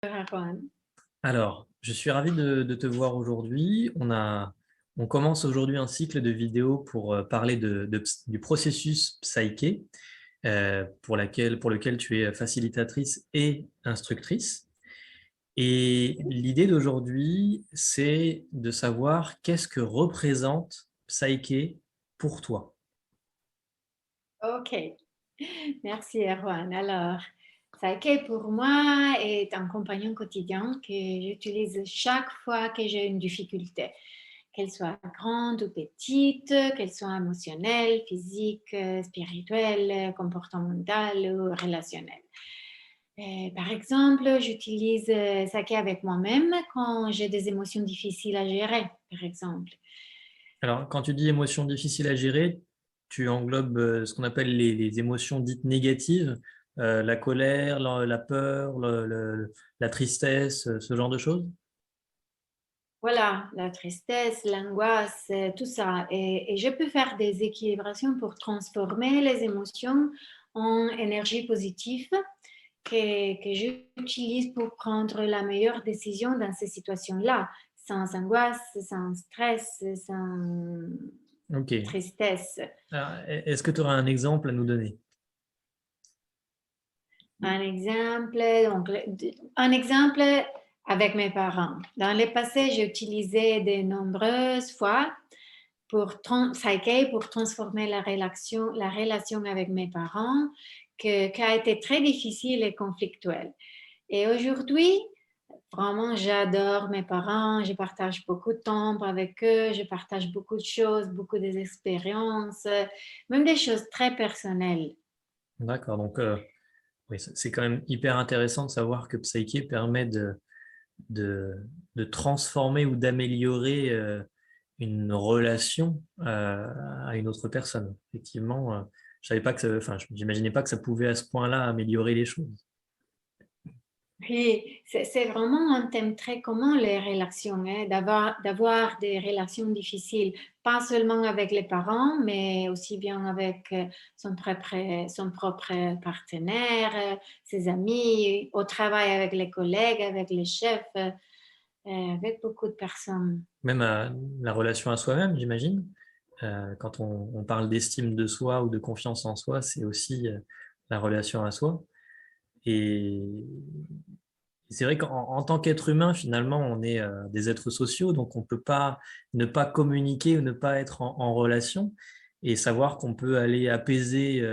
Erwan. Alors, je suis ravi de te voir aujourd'hui. On commence aujourd'hui un cycle de vidéos pour parler du processus Psyché, pour lequel tu es facilitatrice et instructrice. Et l'idée d'aujourd'hui, c'est de savoir qu'est-ce que représente Psyché pour toi. Ok, merci Erwan. Alors, Psyche pour moi est un compagnon quotidien que j'utilise chaque fois que j'ai une difficulté, qu'elle soit grande ou petite, qu'elle soit émotionnelle, physique, spirituelle, comportementale ou relationnelle. Par exemple, j'utilise Psyche avec moi-même quand j'ai des émotions difficiles à gérer, par exemple. Alors, quand tu dis émotions difficiles à gérer, tu englobes ce qu'on appelle les émotions dites négatives, la colère, la peur, la tristesse, ce genre de choses? Voilà, la tristesse, l'angoisse, tout ça. Et je peux faire des équilibrations pour transformer les émotions en énergie positive que j'utilise pour prendre la meilleure décision dans ces situations-là, sans angoisse, sans stress, sans Ok. tristesse. Alors, est-ce que tu auras un exemple à nous donner? Un exemple, donc, un exemple avec mes parents. Dans le passé, j'ai utilisé de nombreuses fois Psyche pour transformer la relation avec mes parents, qui a été très difficile et conflictuelle. Et aujourd'hui, vraiment, j'adore mes parents, je partage beaucoup de temps avec eux, je partage beaucoup de choses, beaucoup des expériences, même des choses très personnelles. D'accord, donc oui, c'est quand même hyper intéressant de savoir que Psyche permet de, de transformer ou d'améliorer une relation à une autre personne. Effectivement, je savais pas que enfin, j'imaginais pas que ça pouvait à ce point-là améliorer les choses. Oui, c'est vraiment un thème très commun, les relations, hein, d'avoir des relations difficiles, pas seulement avec les parents, mais aussi bien avec son propre partenaire, ses amis, au travail avec les collègues, avec les chefs, avec beaucoup de personnes. Même la relation à soi-même, j'imagine. Quand on parle d'estime de soi ou de confiance en soi, c'est aussi la relation à soi. Et c'est vrai qu'en tant qu'être humain, finalement, on est des êtres sociaux, donc on ne peut pas ne pas communiquer ou ne pas être en relation et savoir qu'on peut aller apaiser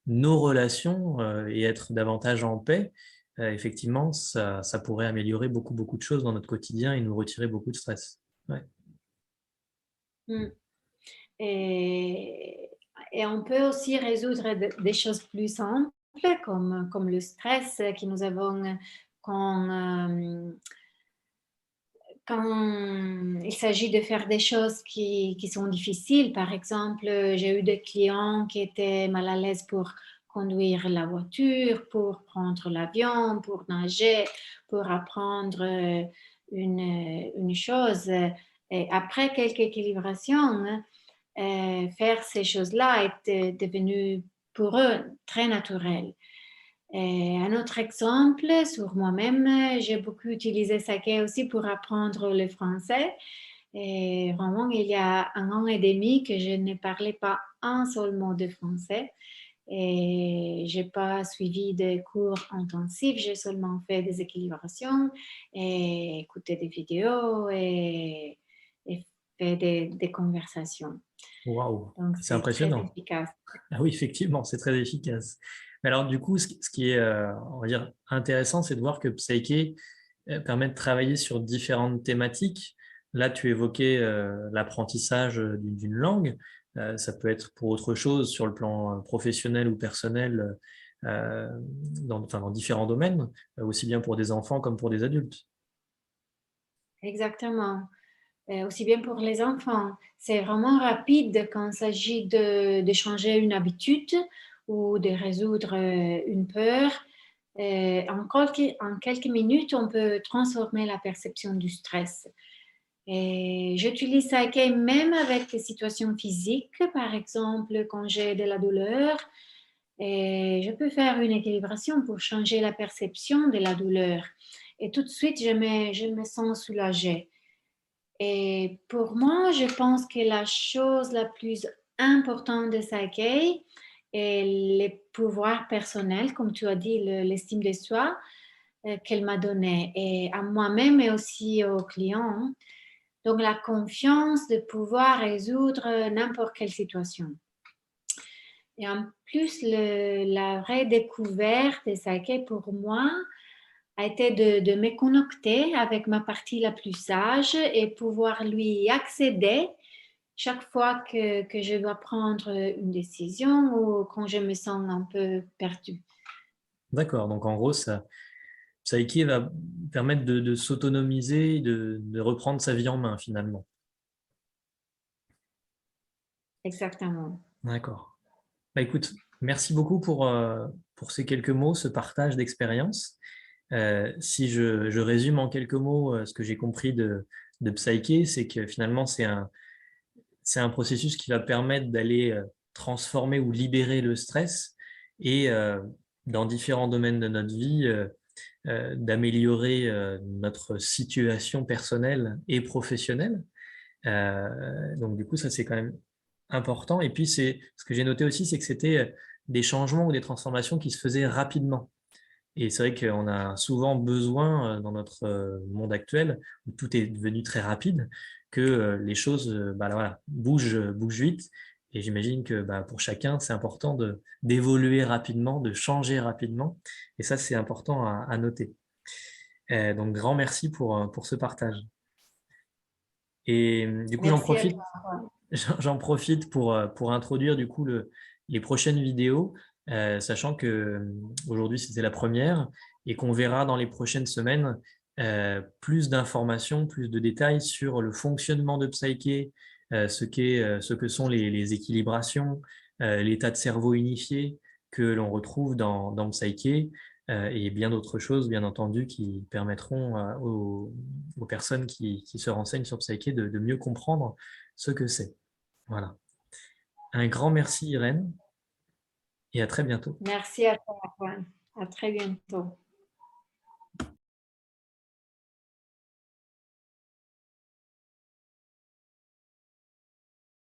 nos relations et être davantage en paix. Effectivement, ça pourrait améliorer beaucoup, beaucoup de choses dans notre quotidien et nous retirer beaucoup de stress. Ouais. Mm. Et, et on peut aussi résoudre des choses plus simples, comme le stress que nous avons quand quand il s'agit de faire des choses qui sont difficiles. Par exemple, j'ai eu des clients qui étaient mal à l'aise pour conduire la voiture, pour prendre l'avion, pour nager, pour apprendre une chose. Et après quelques équilibrations, faire ces choses-là est devenu pour eux très naturel. Et un autre exemple, sur moi-même, j'ai beaucoup utilisé Sake aussi pour apprendre le français. Et vraiment, il y a 1 an et demi que je ne parlais pas un seul mot de français. Et je n'ai pas suivi de cours intensifs, j'ai seulement fait des équilibrations et écouté des vidéos et fait des conversations. Waouh, Donc, c'est c'est très impressionnant. efficace. Ah oui, effectivement, c'est très efficace. Mais alors, du coup, ce qui est, on va dire, intéressant, c'est de voir que Psyche permet de travailler sur différentes thématiques. Là, tu évoquais l'apprentissage d'une langue. Ça peut être pour autre chose sur le plan professionnel ou personnel, enfin, dans différents domaines, aussi bien pour des enfants comme pour des adultes. Exactement. Aussi bien pour les enfants. C'est vraiment rapide quand il s'agit de changer une habitude ou de résoudre une peur. En quelques minutes, on peut transformer la perception du stress. Et j'utilise Psyche même avec des situations physiques, par exemple quand j'ai de la douleur. Et je peux faire une équilibration pour changer la perception de la douleur. Et tout de suite, je me sens soulagée. Et pour moi, je pense que la chose la plus importante de Psyche est les pouvoirs personnels, comme tu as dit, l'estime de soi qu'elle m'a donné, et à moi-même et aussi aux clients. Donc, la confiance de pouvoir résoudre n'importe quelle situation. Et en plus, la vraie découverte de Psyche pour moi a été de me connecter avec ma partie la plus sage et pouvoir lui accéder chaque fois que je dois prendre une décision ou quand je me sens un peu perdue. D'accord, donc en gros, Psyche va permettre de s'autonomiser, de reprendre sa vie en main finalement. Exactement. D'accord. Bah, écoute, merci beaucoup pour ces quelques mots, ce partage d'expérience. Si je résume en quelques mots ce que j'ai compris de Psyche, c'est que finalement, c'est un processus qui va permettre d'aller transformer ou libérer le stress et dans différents domaines de notre vie, d'améliorer notre situation personnelle et professionnelle. Donc du coup, ça c'est quand même important. Et puis ce que j'ai noté aussi, c'est que c'était des changements ou des transformations qui se faisaient rapidement. Et c'est vrai qu'on a souvent besoin dans notre monde actuel, où tout est devenu très rapide, que les choses bah, voilà, bougent vite. Et j'imagine que bah, pour chacun, c'est important d'évoluer rapidement, de changer rapidement. Et ça, c'est important à noter. Donc, grand merci pour ce partage. Et du coup, Merci à toi. j'en profite pour introduire du coup les prochaines vidéos, sachant que aujourd'hui c'était la première et qu'on verra dans les prochaines semaines plus d'informations, plus de détails sur le fonctionnement de Psyche, ce que sont les équilibrations, l'état de cerveau unifié que l'on retrouve dans Psyche, et bien d'autres choses, bien entendu, qui permettront aux personnes qui se renseignent sur Psyche de mieux comprendre ce que c'est. Voilà. Un grand merci, Irène, et à très bientôt. Merci à toi, Antoine. À très bientôt.